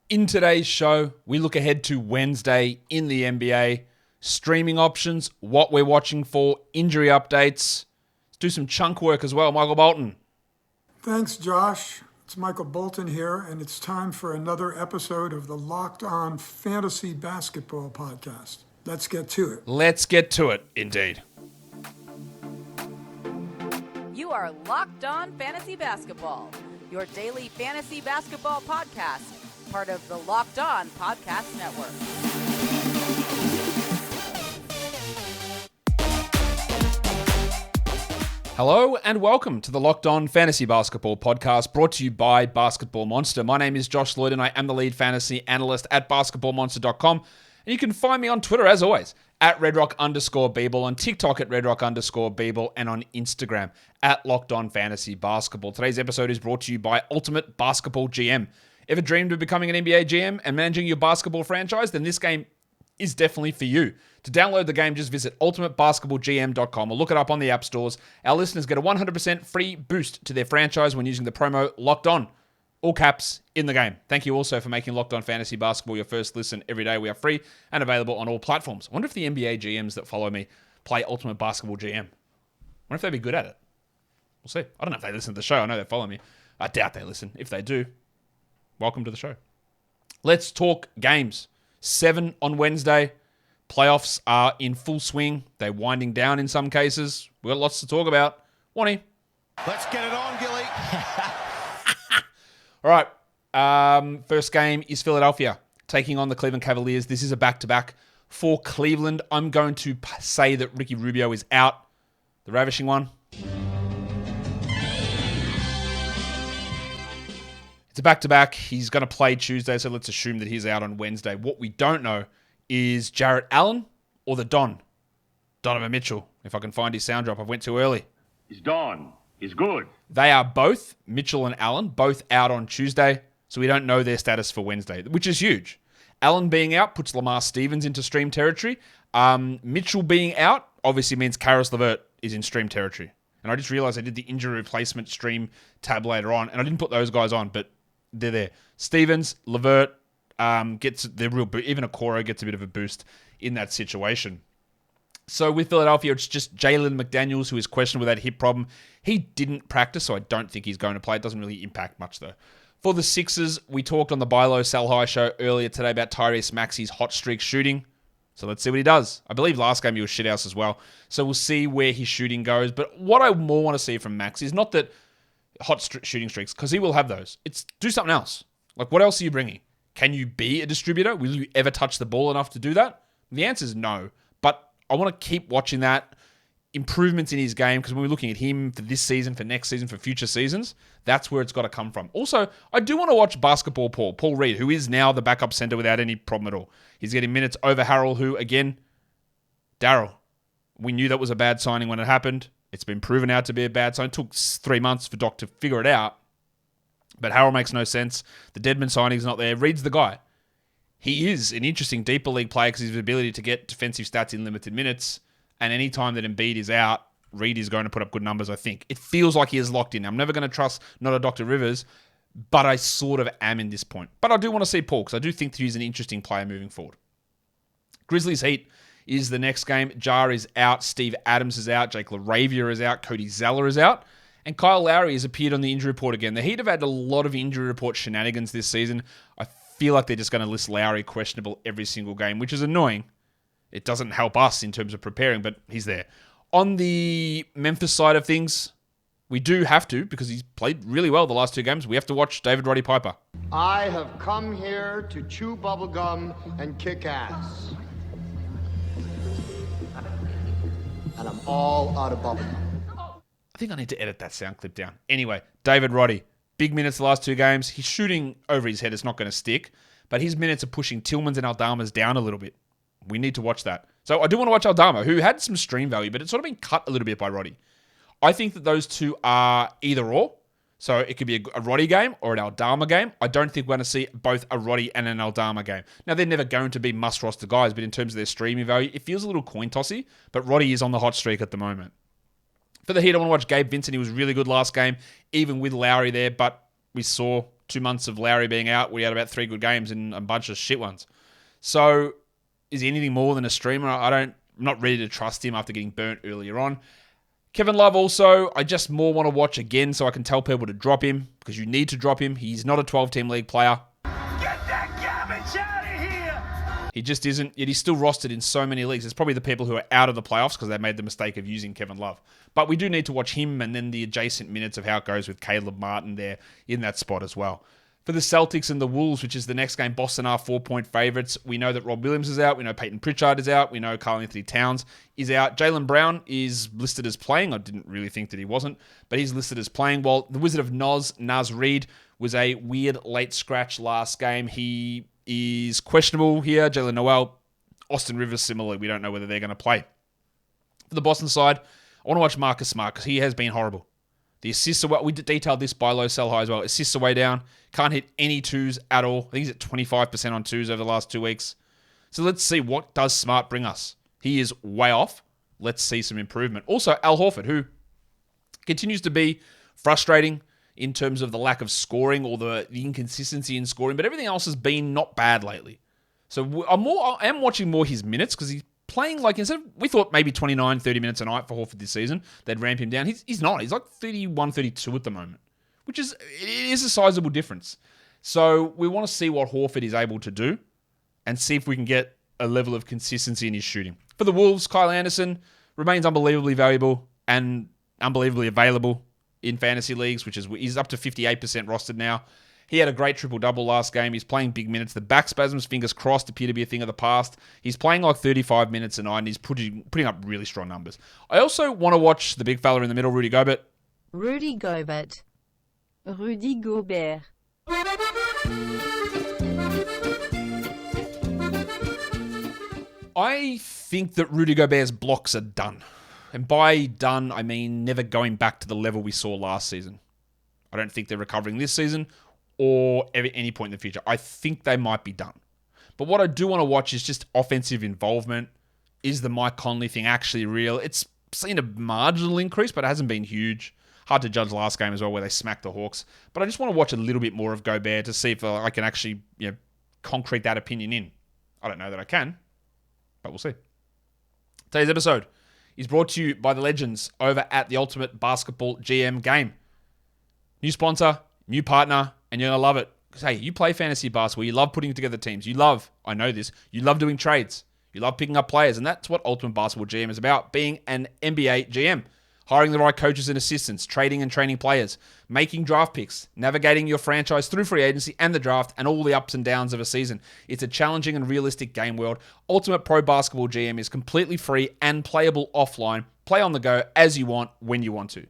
In today's show, we look ahead to Wednesday in the NBA, streaming options, what we're watching for, injury updates. Let's do some chunk work as well. Michael Bolton. Thanks, Josh. It's Michael Bolton here, and it's time for another episode of the Locked On Fantasy Basketball Podcast. Let's get to it. Let's get to it, indeed. You are Locked On Fantasy Basketball, your daily fantasy basketball podcast, part of the Locked On Podcast Network. Hello and welcome to the Locked On Fantasy Basketball Podcast, brought to you by Basketball Monster. My name is Josh Lloyd and I am the lead fantasy analyst at basketballmonster.com. And you can find me on Twitter, as always, at redrock_Beeble, on TikTok at redrock_Beeble, and on Instagram at Locked On Fantasy Basketball. Today's episode is brought to you by Ultimate Basketball GM. Ever dreamed of becoming an NBA GM and managing your basketball franchise? Then this game is definitely for you. To download the game, just visit ultimatebasketballgm.com or look it up on the app stores. Our listeners get a 100% free boost to their franchise when using the promo Locked On, all caps, in the game. Thank you also for making Locked On Fantasy Basketball your first listen every day. We are free and available on all platforms. I wonder if the NBA GMs that follow me play Ultimate Basketball GM. I wonder if they'd be good at it. We'll see. I don't know if they listen to the show. I know they follow me. I doubt they listen. If they do, welcome to the show. Let's talk games. 7 on Wednesday. Playoffs are in full swing. They're winding down in some cases. We've got lots to talk about. Wani. Let's get it on, Gilly. All right. First game is Philadelphia taking on the Cleveland Cavaliers. This is a back-to-back for Cleveland. I'm going to say that Ricky Rubio is out. The ravishing one. It's a back-to-back. He's going to play Tuesday, so let's assume that he's out on Wednesday. What we don't know is Jarrett Allen or the Don. Donovan Mitchell, if I can find his sound drop. I went too early. He's Don. He's good. They are both, Mitchell and Allen, both out on Tuesday, so we don't know their status for Wednesday, which is huge. Allen being out puts Lamar Stevens into stream territory. Mitchell being out obviously means Karis LeVert is in stream territory. And I just realized I did the injury replacement stream tab later on, and I didn't put those guys on, but they're there. Stevens, LeVert gets the real boost. Even Okoro gets a bit of a boost in that situation. So with Philadelphia, it's just Jalen McDaniels, who is questioned with that hip problem. He didn't practice, so I don't think he's going to play. It doesn't really impact much, though. For the Sixers, we talked on the Buy Low, Sell High show earlier today about Tyrese Maxey's hot streak shooting. So let's see what he does. I believe last game he was shithouse as well. So we'll see where his shooting goes. But what I more want to see from Max is not that shooting streaks, because he will have those. It's do something else. Like, what else are you bringing? Can you be a distributor? Will you ever touch the ball enough to do that? The answer is no. But I want to keep watching that. Improvements in his game, because when we're looking at him for this season, for next season, for future seasons, that's where it's got to come from. Also, I do want to watch Basketball Paul Reed, who is now the backup center without any problem at all. He's getting minutes over Harrell, who, again, Daryl, we knew that was a bad signing when it happened. It's been proven out to be a bad sign. It took 3 months for Doc to figure it out. But Harrell makes no sense. The Deadman signing's not there. Reed's the guy. He is an interesting deeper league player because of his ability to get defensive stats in limited minutes. And any time that Embiid is out, Reed is going to put up good numbers, I think. It feels like he is locked in. I'm never going to trust not a Dr. Rivers, but I sort of am in this point. But I do want to see Paul because I do think that he's an interesting player moving forward. Grizzlies Heat is the next game. Jar is out. Steve Adams is out. Jake LaRavia is out. Cody Zeller is out. And Kyle Lowry has appeared on the injury report again. The Heat have had a lot of injury report shenanigans this season. I feel like they're just going to list Lowry questionable every single game, which is annoying. It doesn't help us in terms of preparing, but he's there. On the Memphis side of things, we do have to, because he's played really well the last 2 games, we have to watch David Roddy Piper. I have come here to chew bubblegum and kick ass. And I'm all out of bubblegum. I think I need to edit that sound clip down. Anyway, David Roddy, big minutes the last 2 games. He's shooting over his head. It's not going to stick, but his minutes are pushing Tillman's and Aldama's down a little bit. We need to watch that. So I do want to watch Aldama, who had some stream value, but it's sort of been cut a little bit by Roddy. I think that those two are either or. So it could be a Roddy game or an Aldama game. I don't think we're going to see both a Roddy and an Aldama game. Now, they're never going to be must-roster guys, but in terms of their streaming value, it feels a little coin-tossy, but Roddy is on the hot streak at the moment. For the Heat, I want to watch Gabe Vincent. He was really good last game, even with Lowry there, but we saw 2 months of Lowry being out, we had about 3 good games and a bunch of shit ones. So is he anything more than a streamer? I'm not ready to trust him after getting burnt earlier on. Kevin Love also, I just more want to watch again so I can tell people to drop him because you need to drop him. He's not a 12-team league player. Get that garbage out of here! He just isn't, yet he's still rostered in so many leagues. It's probably the people who are out of the playoffs because they made the mistake of using Kevin Love. But we do need to watch him and then the adjacent minutes of how it goes with Caleb Martin there in that spot as well. For the Celtics and the Wolves, which is the next game, Boston are 4-point favorites. We know that Rob Williams is out. We know Peyton Pritchard is out. We know Karl-Anthony Towns is out. Jaylen Brown is listed as playing. I didn't really think that he wasn't, but he's listed as playing. While the Wizard of Naz Reid was a weird late scratch last game. He is questionable here. Jalen Noel, Austin Rivers, similarly. We don't know whether they're going to play. For the Boston side, I want to watch Marcus Smart because he has been horrible. The assists are, we detailed this buy low, sell high as well. Assists are way down. Can't hit any twos at all. I think he's at 25% on twos over the last 2 weeks. So let's see what does Smart bring us. He is way off. Let's see some improvement. Also, Al Horford, who continues to be frustrating in terms of the lack of scoring or the inconsistency in scoring, but everything else has been not bad lately. So I am watching more his minutes because he's playing like, instead of, we thought maybe 29, 30 minutes a night for Horford this season. They'd ramp him down. He's not. He's like 31, 32 at the moment, which is a sizable difference. So we want to see what Horford is able to do and see if we can get a level of consistency in his shooting. For the Wolves, Kyle Anderson remains unbelievably valuable and unbelievably available in fantasy leagues, he's up to 58% rostered now. He had a great triple-double last game. He's playing big minutes. The back spasms, fingers crossed, appear to be a thing of the past. He's playing like 35 minutes a night, and he's putting up really strong numbers. I also want to watch the big fella in the middle, Rudy Gobert. Rudy Gobert. Rudy Gobert. I think that Rudy Gobert's blocks are done. And by done, I mean never going back to the level we saw last season. I don't think they're recovering this season or at any point in the future. I think they might be done. But what I do want to watch is just offensive involvement. Is the Mike Conley thing actually real? It's seen a marginal increase, but it hasn't been huge. Hard to judge last game as well, where they smacked the Hawks. But I just want to watch a little bit more of Gobert to see if I can actually, concrete that opinion in. I don't know that I can, but we'll see. Today's episode is brought to you by the legends over at the Ultimate Basketball GM game. New sponsor, new partner, and you're going to love it. Because, hey, you play fantasy basketball. You love putting together teams. You love doing trades. You love picking up players. And that's what Ultimate Basketball GM is about, being an NBA GM. Hiring the right coaches and assistants, trading and training players, making draft picks, navigating your franchise through free agency and the draft, and all the ups and downs of a season. It's a challenging and realistic game world. Ultimate Pro Basketball GM is completely free and playable offline. Play on the go as you want, when you want to.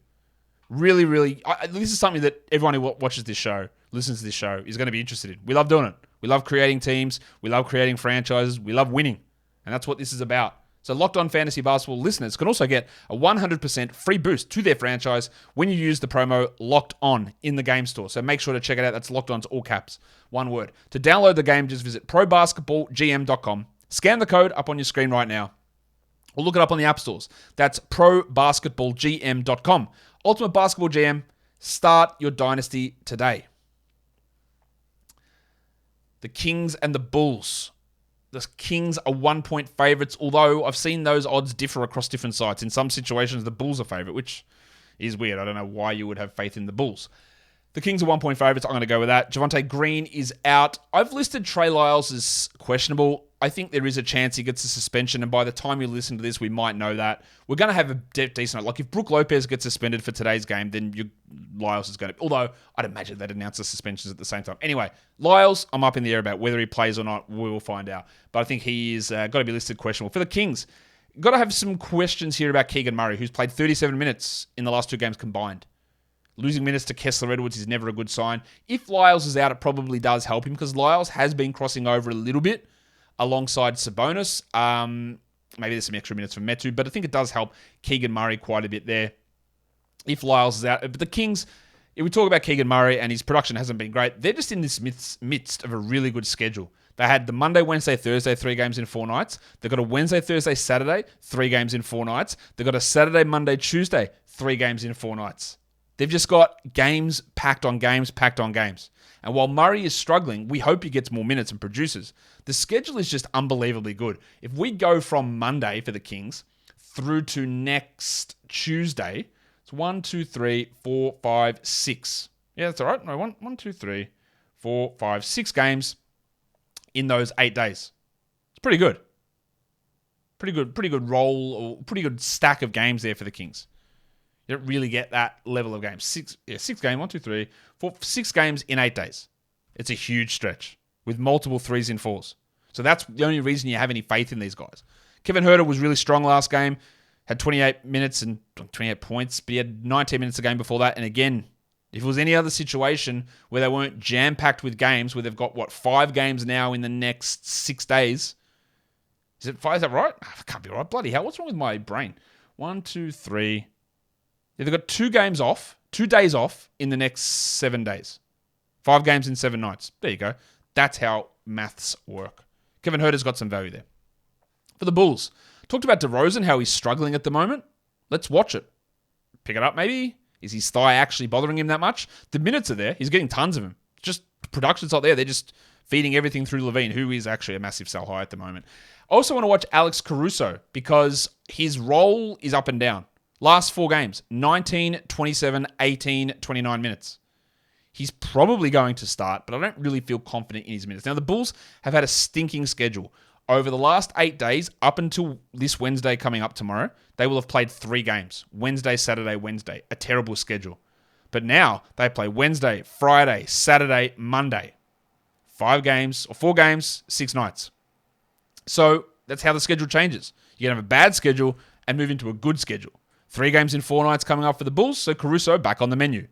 Really, really, this is something that everyone who watches this show, listens to this show, is going to be interested in. We love doing it. We love creating teams. We love creating franchises. We love winning. And that's what this is about. So Locked On Fantasy Basketball listeners can also get a 100% free boost to their franchise when you use the promo Locked On in the game store. So make sure to check it out. That's Locked On's all caps, one word. To download the game, just visit probasketballgm.com. Scan the code up on your screen right now. Or look it up on the app stores. That's probasketballgm.com. Ultimate Basketball GM. Start your dynasty today. The Kings and the Bulls. The Kings are 1-point favorites, although I've seen those odds differ across different sites. In some situations, the Bulls are favorite, which is weird. I don't know why you would have faith in the Bulls. The Kings are 1-point favorites. I'm going to go with that. Javonte Green is out. I've listed Trey Lyles as questionable. I think there is a chance he gets a suspension, and by the time you listen to this, we might know that. We're going to have a decent... Like, if Brook Lopez gets suspended for today's game, then Lyles is going to... Although, I'd imagine they'd announce the suspensions at the same time. Anyway, Lyles, I'm up in the air about whether he plays or not. We will find out. But I think he is got to be listed questionable. For the Kings, got to have some questions here about Keegan Murray, who's played 37 minutes in the last 2 games combined. Losing minutes to Kessler Edwards is never a good sign. If Lyles is out, it probably does help him, because Lyles has been crossing over a little bit alongside Sabonis. Maybe there's some extra minutes from Metu, but I think it does help Keegan Murray quite a bit there if Lyles is out. But the Kings, if we talk about Keegan Murray and his production hasn't been great, they're just in this midst of a really good schedule. They had the Monday, Wednesday, Thursday, 3 games in 4 nights. They've got a Wednesday, Thursday, Saturday, 3 games in 4 nights. They've got a Saturday, Monday, Tuesday, 3 games in 4 nights. They've just got games packed on games, packed on games. And while Murray is struggling, we hope he gets more minutes and produces. The schedule is just unbelievably good. If we go from Monday for the Kings through to next Tuesday, it's 1, 2, 3, 4, 5, 6. Yeah, that's all right. No, 1, 2, 3, 4, 5, 6 games in those 8 days. It's pretty good. Pretty good roll, or pretty good stack of games there for the Kings. You don't really get that level of games. 6 games, 1, 2, 3, 4, 6 games in 8 days. It's a huge stretch with multiple 3s and 4s. So that's the only reason you have any faith in these guys. Kevin Huerter was really strong last game, had 28 minutes and 28 points, but he had 19 minutes a game before that. And again, if it was any other situation where they weren't jam-packed with games, where they've got, 5 games now in the next 6 days. Is it 5? Is that right? That can't be right. Bloody hell. What's wrong with my brain? 1, 2, 3. Yeah, they've got 2 days off in the next 7 days. 5 games in 7 nights. There you go. That's how maths work. Kevin Huerter's got some value there. For the Bulls, talked about DeRozan, how he's struggling at the moment. Let's watch it. Pick it up, maybe. Is his thigh actually bothering him that much? The minutes are there. He's getting tons of them. Just production's not there. They're just feeding everything through Levine, who is actually a massive sell high at the moment. I also want to watch Alex Caruso because his role is up and down. Last 4 games, 19, 27, 18, 29 minutes. He's probably going to start, but I don't really feel confident in his minutes. Now, the Bulls have had a stinking schedule. Over the last 8 days, up until this Wednesday coming up tomorrow, they will have played 3 games. Wednesday, Saturday, Wednesday. A terrible schedule. But now, they play Wednesday, Friday, Saturday, Monday. 4 games, 6 nights. So, that's how the schedule changes. You can have a bad schedule and move into a good schedule. 3 games in 4 nights coming up for the Bulls, so Caruso back on the menu.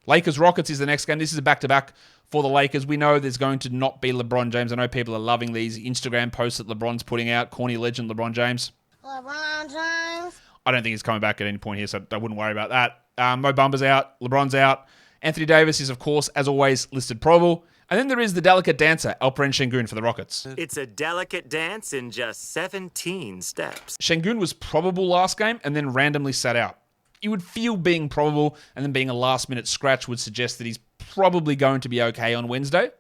Lakers-Rockets is the next game. This is a back-to-back for the Lakers. We know there's going to not be LeBron James. I know people are loving these Instagram posts that LeBron's putting out. Corny legend LeBron James. LeBron James. I don't think he's coming back at any point here, so I wouldn't worry about that. Mo Bamba's out. LeBron's out. Anthony Davis is, of course, as always, listed probable. And then there is the delicate dancer, Alperen Şengün for the Rockets. It's a delicate dance in just 17 steps. Şengün was probable last game and then randomly sat out. You would feel being probable and then being a last-minute scratch would suggest that he's probably going to be okay on Wednesday.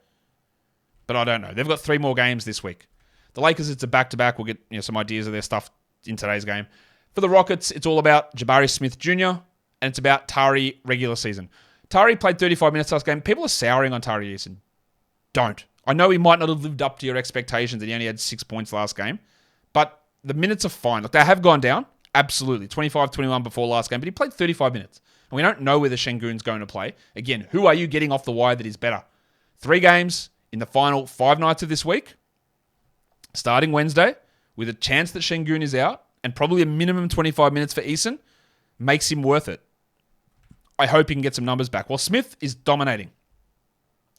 But I don't know. They've got 3 more games this week. The Lakers, it's a back-to-back. We'll get some ideas of their stuff in today's game. For the Rockets, it's all about Jabari Smith Jr. and it's about Tari regular season. Tari played 35 minutes last game. People are souring on Tari Eason. Don't. I know he might not have lived up to your expectations and he only had 6 points last game. But the minutes are fine. Look, they have gone down. Absolutely. 25-21 before last game, but he played 35 minutes. And we don't know whether Şengün's going to play. Again, who are you getting off the wire that is better? 3 games in the final 5 nights of this week, starting Wednesday, with a chance that Şengün is out, and probably a minimum 25 minutes for Eason, makes him worth it. I hope he can get some numbers back. While Smith is dominating.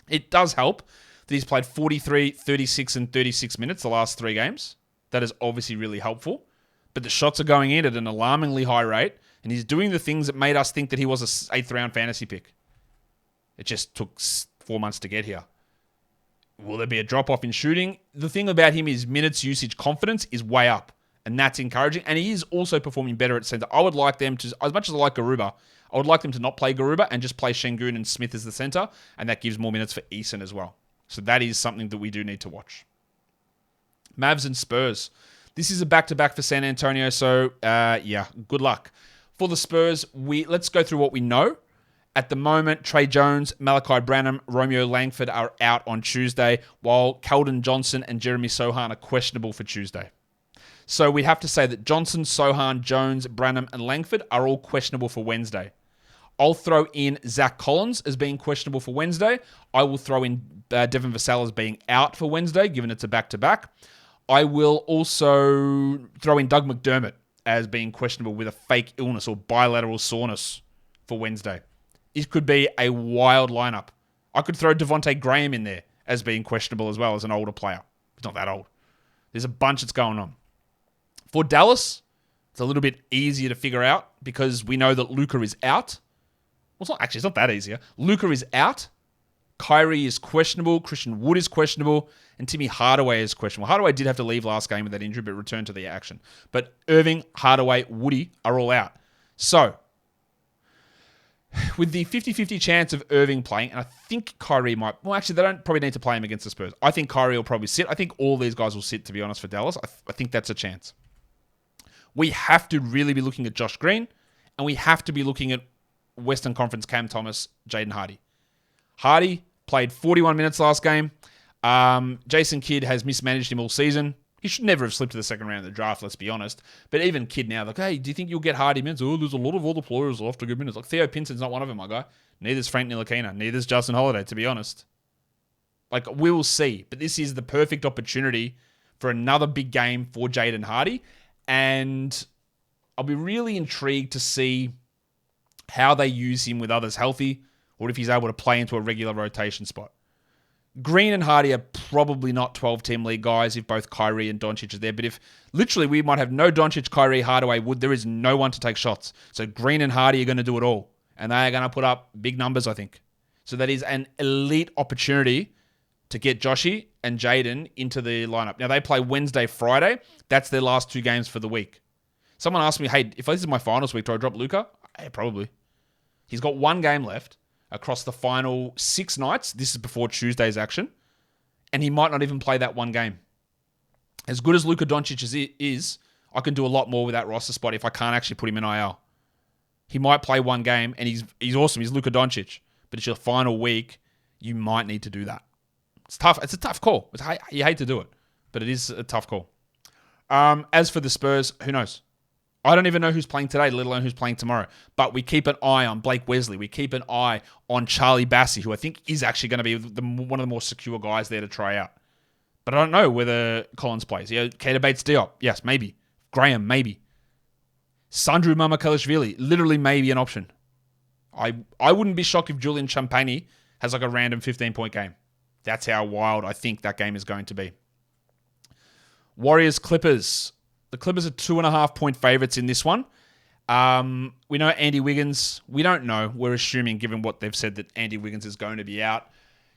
It does help that he's played 43, 36, and 36 minutes the last 3 games. That is obviously really helpful. But the shots are going in at an alarmingly high rate, and he's doing the things that made us think that he was an 8th round fantasy pick. It just took 4 months to get here. Will there be a drop-off in shooting? The thing about him is minutes usage confidence is way up, and that's encouraging. And he is also performing better at center. I would like them to, as much as I like Garuba, I would like them to not play Garuba and just play Şengün and Smith as the center, and that gives more minutes for Eason as well. So that is something that we do need to watch. Mavs and Spurs. This is a back-to-back for San Antonio, so good luck. For the Spurs, let's go through what we know. At the moment, Trey Jones, Malachi Branham, Romeo Langford are out on Tuesday, while Keldon Johnson and Jeremy Sohan are questionable for Tuesday. So we have to say that Johnson, Sohan, Jones, Branham, and Langford are all questionable for Wednesday. I'll throw in Zach Collins as being questionable for Wednesday. I will throw in Devin Vassell as being out for Wednesday, given it's a back-to-back. I will also throw in Doug McDermott as being questionable with a fake illness or bilateral soreness for Wednesday. It could be a wild lineup. I could throw Devontae Graham in there as being questionable as well as an older player. He's not that old. There's a bunch that's going on. For Dallas, it's a little bit easier to figure out because we know that Luka is out. Well, it's not that easier. Luka is out. Kyrie is questionable. Christian Wood is questionable. And Timmy Hardaway is questionable. Hardaway did have to leave last game with that injury, but returned to the action. But Irving, Hardaway, Woody are all out. So, with the 50-50 chance of Irving playing, and I think Kyrie might... Well, actually, they don't probably need to play him against the Spurs. I think Kyrie will probably sit. I think all these guys will sit, to be honest, for Dallas. I think that's a chance. We have to really be looking at Josh Green, and we have to be looking at Western Conference Cam Thomas, Jaden Hardy. Hardy played 41 minutes last game. Jason Kidd has mismanaged him all season. He should never have slipped to the second round of the draft, let's be honest. But even Kidd now, like, hey, do you think you'll get Hardy minutes? Oh, there's a lot of other players who have to give minutes. Like, Theo Pinson's not one of them, my guy. Neither's Frank Ntilikina. Neither's Justin Holiday, to be honest. Like, we'll see. But this is the perfect opportunity for another big game for Jaden Hardy. And I'll be really intrigued to see how they use him with others healthy, or if he's able to play into a regular rotation spot. Green and Hardy are probably not 12-team league guys if both Kyrie and Doncic are there. But if literally we might have no Doncic, Kyrie, Hardaway, Wood, there is no one to take shots. So Green and Hardy are going to do it all. And they are going to put up big numbers, I think. So that is an elite opportunity to get Joshy and Jaden into the lineup. Now, they play Wednesday, Friday. That's their last 2 games for the week. Someone asked me, hey, if this is my finals week, do I drop Luka? Hey, probably. He's got 1 game left across the final 6 nights. This is before Tuesday's action. And he might not even play that 1 game. As good as Luka Doncic is, I can do a lot more with that roster spot if I can't actually put him in IL. He might play 1 game, and he's awesome. He's Luka Doncic. But it's your final week. You might need to do that. It's tough. It's a tough call. You hate to do it. But it is a tough call. As for the Spurs, who knows? I don't even know who's playing today, let alone who's playing tomorrow. But we keep an eye on Blake Wesley. We keep an eye on Charlie Bassey, who I think is actually going to be one of the more secure guys there to try out. But I don't know whether Collins plays. Keita Bates-Diop, yes, maybe. Graham, maybe. Sandro Mamakhalishvili, literally maybe an option. I wouldn't be shocked if Julian Champagny has like a random 15-point game. That's how wild I think that game is going to be. Warriors-Clippers. The Clippers are 2.5-point favorites in this one. We know Andy Wiggins. We don't know. We're assuming, given what they've said, that Andy Wiggins is going to be out.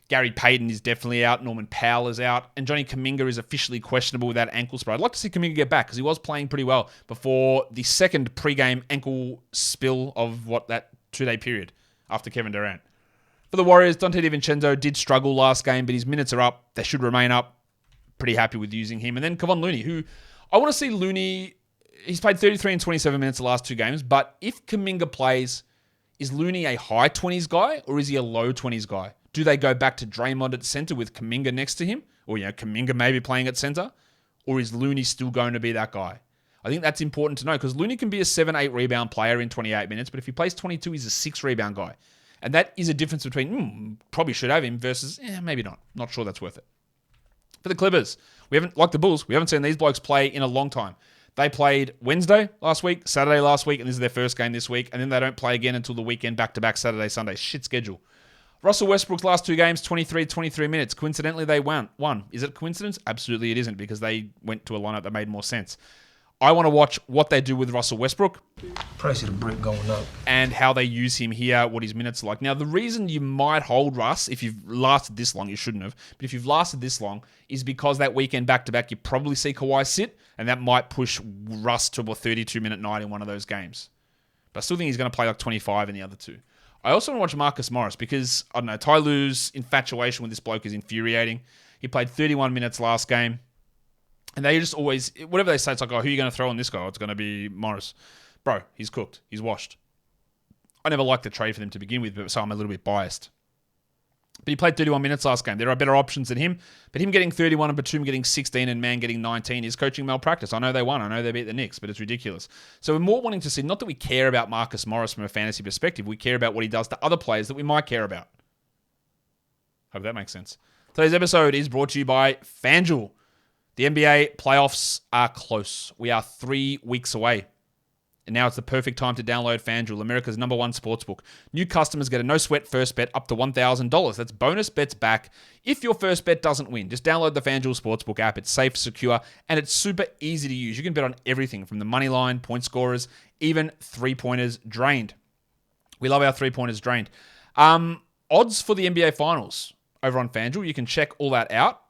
Gary Payton is definitely out. Norman Powell is out. And Johnny Kuminga is officially questionable with that ankle sprain. I'd like to see Kuminga get back because he was playing pretty well before the second pregame ankle spill of that 2-day period after Kevin Durant. For the Warriors, Dante DiVincenzo did struggle last game, but his minutes are up. They should remain up. Pretty happy with using him. And then Kevon Looney, who... I want to see Looney. He's played 33 and 27 minutes the last 2 games, but if Kuminga plays, is Looney a high 20s guy or is he a low 20s guy? Do they go back to Draymond at center with Kuminga next to him? Or, Kuminga maybe playing at center? Or is Looney still going to be that guy? I think that's important to know because Looney can be a 7-8 rebound player in 28 minutes, but if he plays 22, he's a 6 rebound guy. And that is a difference between, probably should have him versus, maybe not. Not sure that's worth it. For the Clippers, like the Bulls, we haven't seen these blokes play in a long time. They played Wednesday last week, Saturday last week, and this is their first game this week. And then they don't play again until the weekend, back-to-back Saturday, Sunday. Shit schedule. Russell Westbrook's last 2 games, 23 minutes. Coincidentally, they won. Is it coincidence? Absolutely it isn't because they went to a lineup that made more sense. I want to watch what they do with Russell Westbrook. Price of the brick going up. And how they use him here, what his minutes are like. Now, the reason you might hold Russ, if you've lasted this long, you shouldn't have, but if you've lasted this long, is because that weekend back-to-back, you probably see Kawhi sit, and that might push Russ to a 32-minute night in one of those games. But I still think he's going to play like 25 in the other 2. I also want to watch Marcus Morris because, I don't know, Ty Lue's infatuation with this bloke is infuriating. He played 31 minutes last game. And they just always, whatever they say, it's like, oh, who are you going to throw on this guy? Oh, it's going to be Morris. Bro, he's cooked. He's washed. I never liked the trade for them to begin with, so I'm a little bit biased. But he played 31 minutes last game. There are better options than him. But him getting 31 and Batum getting 16 and Mann getting 19 is coaching malpractice. I know they won. I know they beat the Knicks, but it's ridiculous. So we're more wanting to see, not that we care about Marcus Morris from a fantasy perspective. We care about what he does to other players that we might care about. Hope that makes sense. Today's episode is brought to you by FanDuel. The NBA playoffs are close. We are 3 weeks away. And now it's the perfect time to download FanDuel, America's #1 sportsbook. New customers get a no-sweat first bet up to $1,000. That's bonus bets back if your first bet doesn't win. Just download the FanDuel Sportsbook app. It's safe, secure, and it's super easy to use. You can bet on everything from the money line, point scorers, even three-pointers drained. We love our three-pointers drained. Odds for the NBA Finals over on FanDuel. You can check all that out.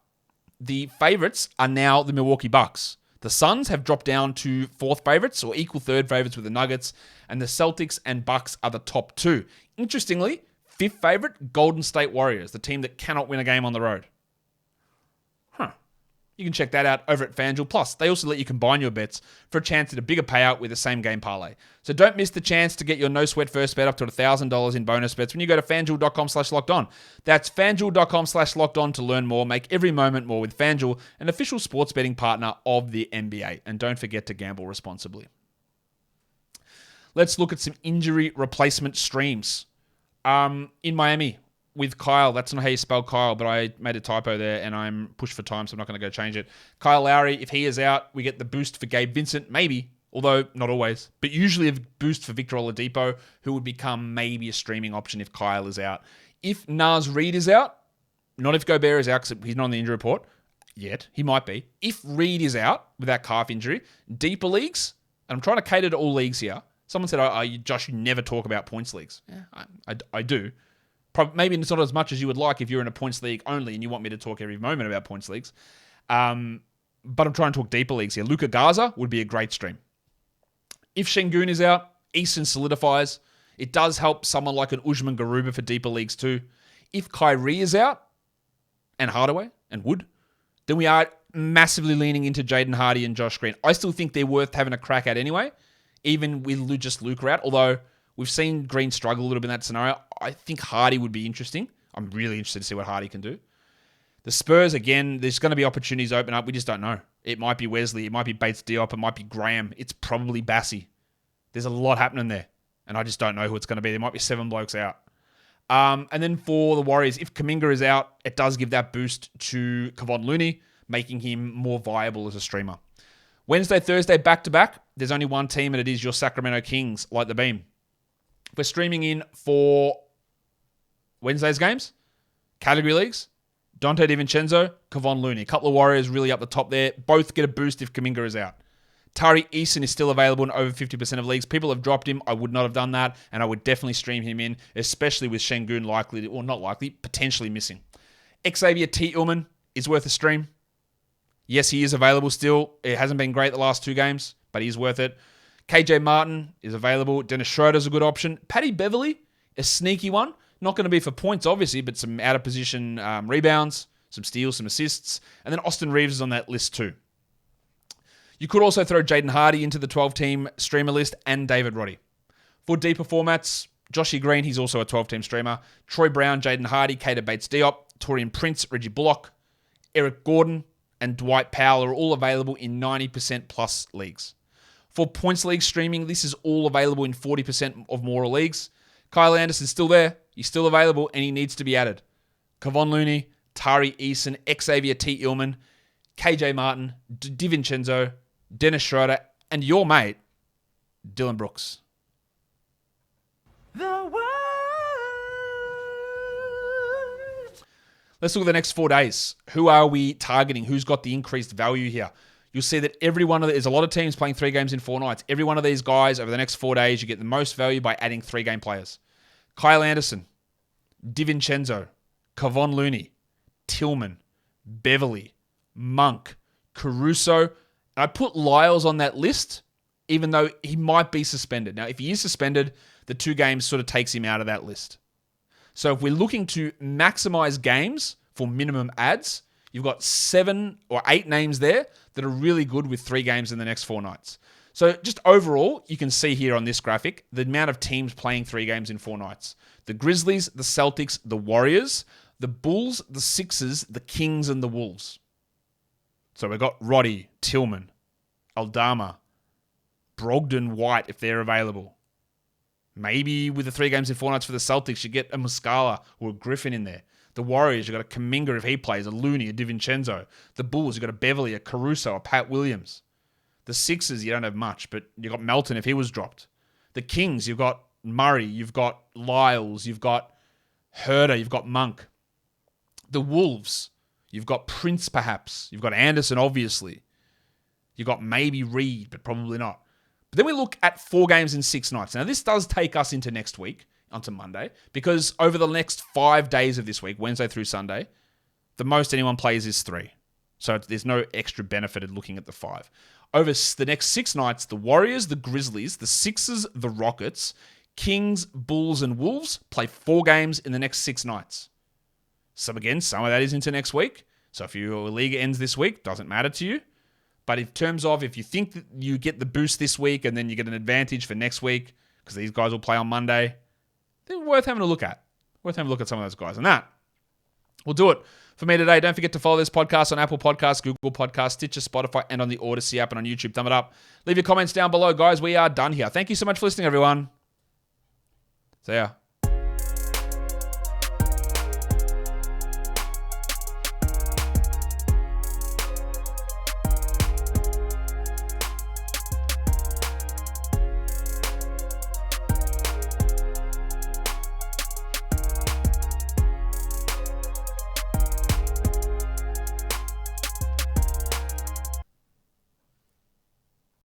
The favorites are now the Milwaukee Bucks. The Suns have dropped down to 4th favorites or equal 3rd favorites with the Nuggets, and the Celtics and Bucks are the top 2. Interestingly, 5th favorite, Golden State Warriors, the team that cannot win a game on the road. You can check that out over at FanDuel. Plus, they also let you combine your bets for a chance at a bigger payout with the same game parlay. So don't miss the chance to get your no-sweat first bet up to $1,000 in bonus bets when you go to FanDuel.com/lockedon. That's FanDuel.com/lockedon to learn more. Make every moment more with FanDuel, an official sports betting partner of the NBA. And don't forget to gamble responsibly. Let's look at some injury replacement streams. In Miami, with Kyle, that's not how you spell Kyle, but I made a typo there and I'm pushed for time, so I'm not going to go change it. Kyle Lowry, if he is out, we get the boost for Gabe Vincent, maybe, although not always, but usually a boost for Victor Oladipo, who would become maybe a streaming option if Kyle is out. If Naz Reid is out, not if Gobert is out, because he's not on the injury report yet, he might be. If Reid is out with that calf injury, deeper leagues, and I'm trying to cater to all leagues here. Someone said, Josh, you never talk about points leagues. Yeah, I do. Maybe it's not as much as you would like if you're in a points league only and you want me to talk every moment about points leagues. But I'm trying to talk deeper leagues here. Luka Garza would be a great stream. If Şengün is out, Easton solidifies. It does help someone like an Usman Garuba for deeper leagues too. If Kyrie is out, and Hardaway, and Wood, then we are massively leaning into Jaden Hardy and Josh Green. I still think they're worth having a crack at anyway, even with just Luka out, although we've seen Green struggle a little bit in that scenario. I think Hardy would be interesting. I'm really interested to see what Hardy can do. The Spurs, again, there's going to be opportunities open up. We just don't know. It might be Wesley. It might be Bates Diop. It might be Graham. It's probably Bassie. There's a lot happening there, and I just don't know who it's going to be. There might be 7 blokes out. And then for the Warriors, if Kuminga is out, it does give that boost to Kevon Looney, making him more viable as a streamer. Wednesday, Thursday, back-to-back. There's only one team, and it is your Sacramento Kings, like the beam. We're streaming in for Wednesday's games, category leagues, Dante DiVincenzo, Kevon Looney. A couple of Warriors really up the top there. Both get a boost if Kuminga is out. Tari Eason is still available in over 50% of leagues. People have dropped him. I would not have done that, and I would definitely stream him in, especially with Şengün likely, or not likely, potentially missing. Xavier T. Ullman is worth a stream. Yes, he is available still. It hasn't been great the last 2 games, but he's worth it. KJ Martin is available. Dennis Schroeder's a good option. Patty Beverly, a sneaky one. Not going to be for points, obviously, but some out-of-position rebounds, some steals, some assists. And then Austin Reeves is on that list too. You could also throw Jaden Hardy into the 12-team streamer list and David Roddy. For deeper formats, Joshy Green, he's also a 12-team streamer. Troy Brown, Jaden Hardy, Kader Bates-Diop, Torian Prince, Reggie Bullock, Eric Gordon, and Dwight Powell are all available in 90% plus leagues. For points league streaming, this is all available in 40% of more leagues. Kyle Anderson's still there. He's still available, and he needs to be added. Kevon Looney, Tari Eason, Xavier T. Illman, KJ Martin, DiVincenzo, Dennis Schroeder, and your mate, Dylan Brooks. The world. Let's look at the next 4 days. Who are we targeting? Who's got the increased value here? You'll see that there's a lot of teams playing 3 games in 4 nights. Every one of these guys over the next 4 days, you get the most value by adding 3-game players. Kyle Anderson, DiVincenzo, Kevon Looney, Tillman, Beverly, Monk, Caruso. And I put Lyles on that list, even though he might be suspended. Now, if he is suspended, the 2 games sort of takes him out of that list. So if we're looking to maximize games for minimum adds, you've got 7 or 8 names there that are really good with 3 games in the next 4 nights. So just overall, you can see here on this graphic, the amount of teams playing 3 games in 4 nights. The Grizzlies, the Celtics, the Warriors, the Bulls, the Sixers, the Kings, and the Wolves. So we've got Roddy, Tillman, Aldama, Brogdon, White, if they're available. Maybe with the 3 games in 4 nights for the Celtics, you get a Muscala or a Griffin in there. The Warriors, you've got a Kuminga if he plays, a Looney, a DiVincenzo. The Bulls, you've got a Beverly, a Caruso, a Pat Williams. The Sixers, you don't have much, but you've got Melton if he was dropped. The Kings, you've got Murray, you've got Lyles, you've got Herder, you've got Monk. The Wolves, you've got Prince perhaps. You've got Anderson, obviously. You've got maybe Reed, but probably not. But then we look at 4 games in 6 nights. Now, this does take us into next week, onto Monday, because over the next 5 days of this week, Wednesday through Sunday, the most anyone plays is 3. So there's no extra benefit in looking at the 5. Over the next 6 nights, the Warriors, the Grizzlies, the Sixers, the Rockets, Kings, Bulls, and Wolves play 4 games in the next 6 nights. Some of that is into next week. So if your league ends this week, doesn't matter to you. But in terms of if you think that you get the boost this week and then you get an advantage for next week because these guys will play on Monday, they're worth having a look at. Worth having a look at some of those guys. And that will do it for me today. Don't forget to follow this podcast on Apple Podcasts, Google Podcasts, Stitcher, Spotify, and on the Odyssey app and on YouTube. Thumb it up. Leave your comments down below, guys. We are done here. Thank you so much for listening, everyone. See ya.